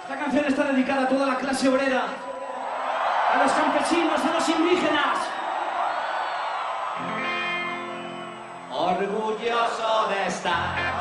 Esta canción está dedicada a toda la clase obrera, a los campesinos, a los indígenas. Orgulloso de estar.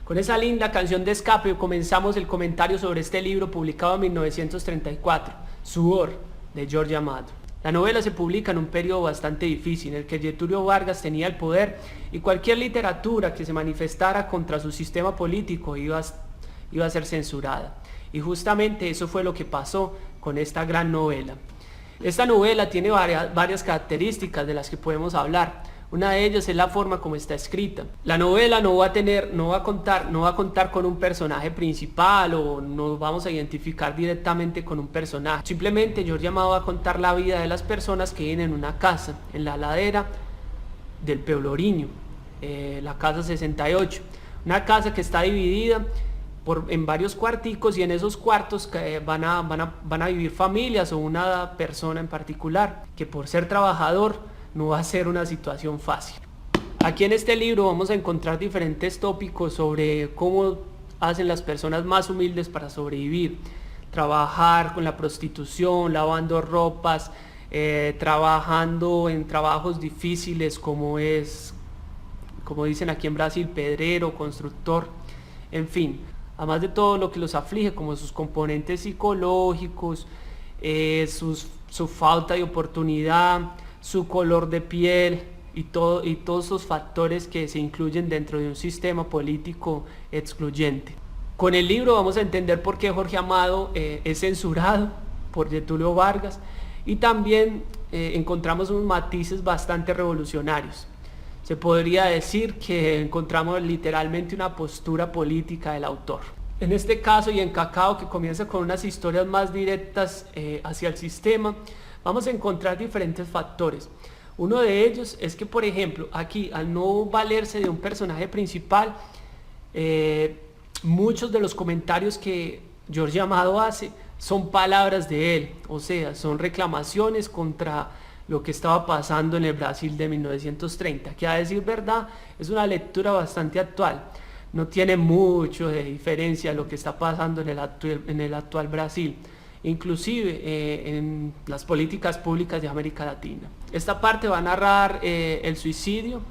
Con esa linda canción de escape comenzamos el comentario sobre este libro publicado en 1934, Sudor, de Jorge Amado. La novela se publica en un periodo bastante difícil en el que Getúlio Vargas tenía el poder y cualquier literatura que se manifestara contra su sistema político iba a ser censurada. Y justamente eso fue lo que pasó con esta gran novela. Esta novela tiene varias características de las que podemos hablar. Una de ellas es la forma como está escrita. La novela no va a contar con un personaje principal o no vamos a identificar directamente con un personaje. Simplemente Jorge Amado va a contar la vida de las personas que viven en una casa, en la ladera del Pelourinho, la casa 68. Una casa que está dividida en varios cuarticos y en esos cuartos van a vivir familias o una persona en particular que por ser trabajador no va a ser una situación fácil. Aquí en este libro vamos a encontrar diferentes tópicos sobre cómo hacen las personas más humildes para sobrevivir. Trabajar con la prostitución, lavando ropas, trabajando en trabajos difíciles como dicen aquí en Brasil, pedrero, constructor, en fin. Además de todo lo que los aflige, como sus componentes psicológicos, su falta de oportunidad, su color de piel y todos esos factores que se incluyen dentro de un sistema político excluyente. Con el libro vamos a entender por qué Jorge Amado es censurado por Getúlio Vargas y también encontramos unos matices bastante revolucionarios. Se podría decir que encontramos literalmente una postura política del autor. En este caso y en Cacao, que comienza con unas historias más directas hacia el sistema, vamos a encontrar diferentes factores. Uno de ellos es que, por ejemplo, aquí al no valerse de un personaje principal, muchos de los comentarios que Jorge Amado hace son palabras de él, o sea, son reclamaciones contra lo que estaba pasando en el Brasil de 1930, que a decir verdad es una lectura bastante actual. No tiene mucho de diferencia a lo que está pasando en el actual Brasil, inclusive en las políticas públicas de América Latina. Esta parte va a narrar el suicidio,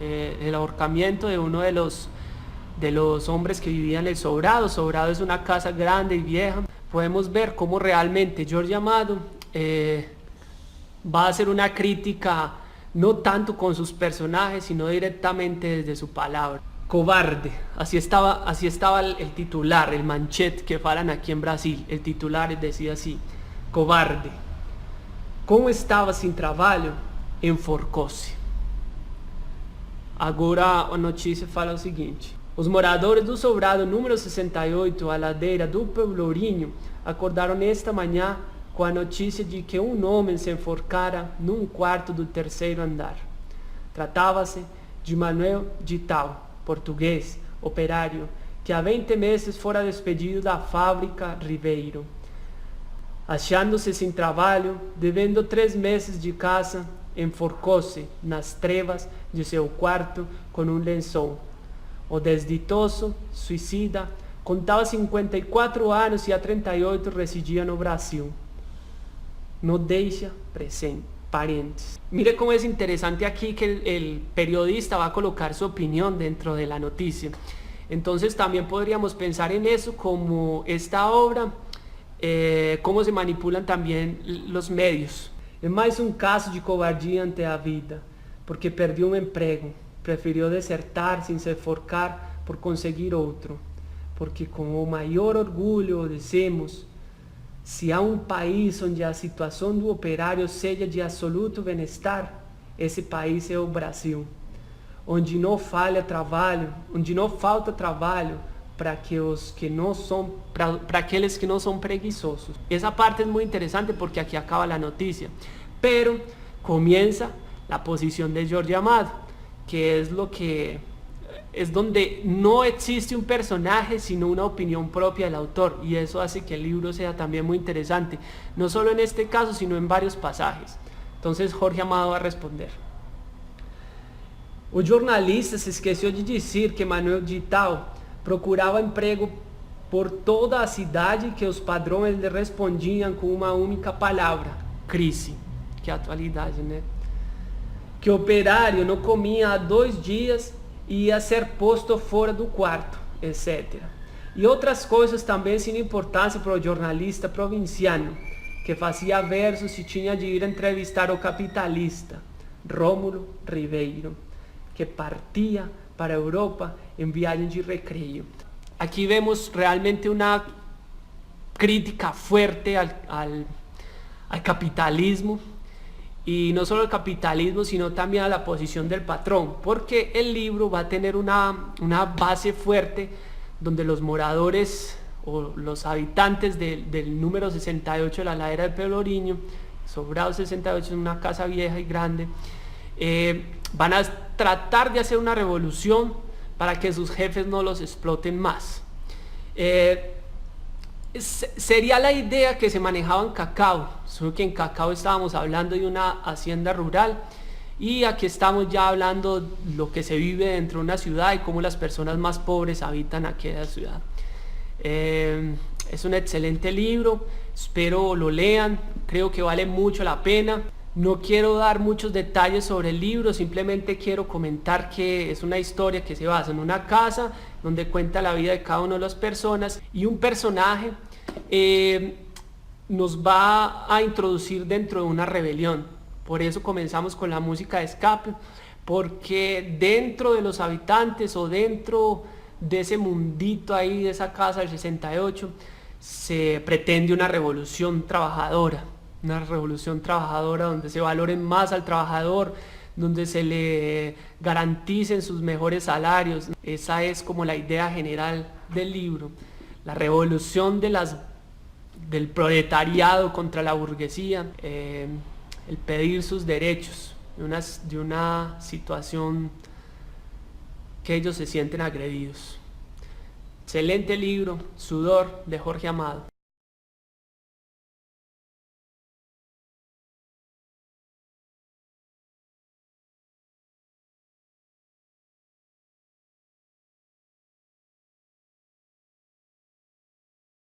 el ahorcamiento de uno de los hombres que vivían en el Sobrado. Sobrado es una casa grande y vieja. Podemos ver cómo realmente Jorge Amado va a hacer una crítica no tanto con sus personajes, sino directamente desde su palabra. Cobarde, así estaba el titular, el manchete que falan aquí en Brasil. El titular decía así: cobarde, como estava sem trabalho, enforcou-se. Agora a notícia fala o seguinte: os moradores do Sobrado número 68, à ladeira do Pelourinho, acordaram nesta manhã com a notícia de que um homem se enforcara num quarto do terceiro andar. Tratava-se de Manuel Dital, português, operário, que há 20 meses fora despedido da fábrica Ribeiro. Achando-se sem trabalho, devendo 3 meses de casa, enforcou-se nas trevas de seu quarto com um lençol. O desditoso, suicida, contava 54 anos e há 38 residia no Brasil. No deixa parientes. Mire cómo es interesante aquí que el periodista va a colocar su opinión dentro de la noticia. Entonces también podríamos pensar en eso como esta obra, cómo se manipulan también los medios. É mais um caso de covardia ante a vida, porque perdi um emprego, prefirió desertar sin se forcar por conseguir outro, porque com o maior orgulho dizemos: se há um país onde a situação do operário seja de absoluto bem-estar, esse país é o Brasil, onde não falta trabalho para aqueles que não são preguiçosos. Essa parte é muito interessante porque aqui acaba a notícia, pero comienza la posición de Jorge Amado, que es donde no existe un personaje sino una opinión propia del autor, y eso hace que el libro sea también muy interesante, no solo en este caso sino en varios pasajes. Entonces Jorge Amado va a responder. O jornalista se esqueceu de dizer que Manuel Dital procurava emprego por toda a cidade, que os padrões lhe respondiam com uma única palavra: crise. Que atualidade, né? Que o operário não comia há 2 dias e ia ser posto fora do quarto, etc. E outras coisas também sem importância para o jornalista provinciano, que fazia versos e tinha de ir entrevistar o capitalista Rômulo Ribeiro, que partia para a Europa em viagem de recreio. Aqui vemos realmente uma crítica fuerte al capitalismo, y no solo el capitalismo sino también a la posición del patrón, porque el libro va a tener una base fuerte donde los moradores o los habitantes del número 68 de la ladera del Pelourinho, Sobrado 68, es una casa vieja y grande, van a tratar de hacer una revolución para que sus jefes no los exploten más. Sería la idea que se manejaba en Cacao, solo que en Cacao estábamos hablando de una hacienda rural, y aquí estamos ya hablando de lo que se vive dentro de una ciudad y cómo las personas más pobres habitan aquella ciudad. Es un excelente libro, espero lo lean, creo que vale mucho la pena. No quiero dar muchos detalles sobre el libro, simplemente quiero comentar que es una historia que se basa en una casa donde cuenta la vida de cada una de las personas, y un personaje nos va a introducir dentro de una rebelión. Por eso comenzamos con la música de escape, porque dentro de los habitantes o dentro de ese mundito ahí, de esa casa del 68, se pretende una revolución trabajadora donde se valoren más al trabajador, donde se le garanticen sus mejores salarios. Esa es como la idea general del libro, la revolución del proletariado contra la burguesía, el pedir sus derechos de una situación que ellos se sienten agredidos. Excelente libro, Sudor, de Jorge Amado.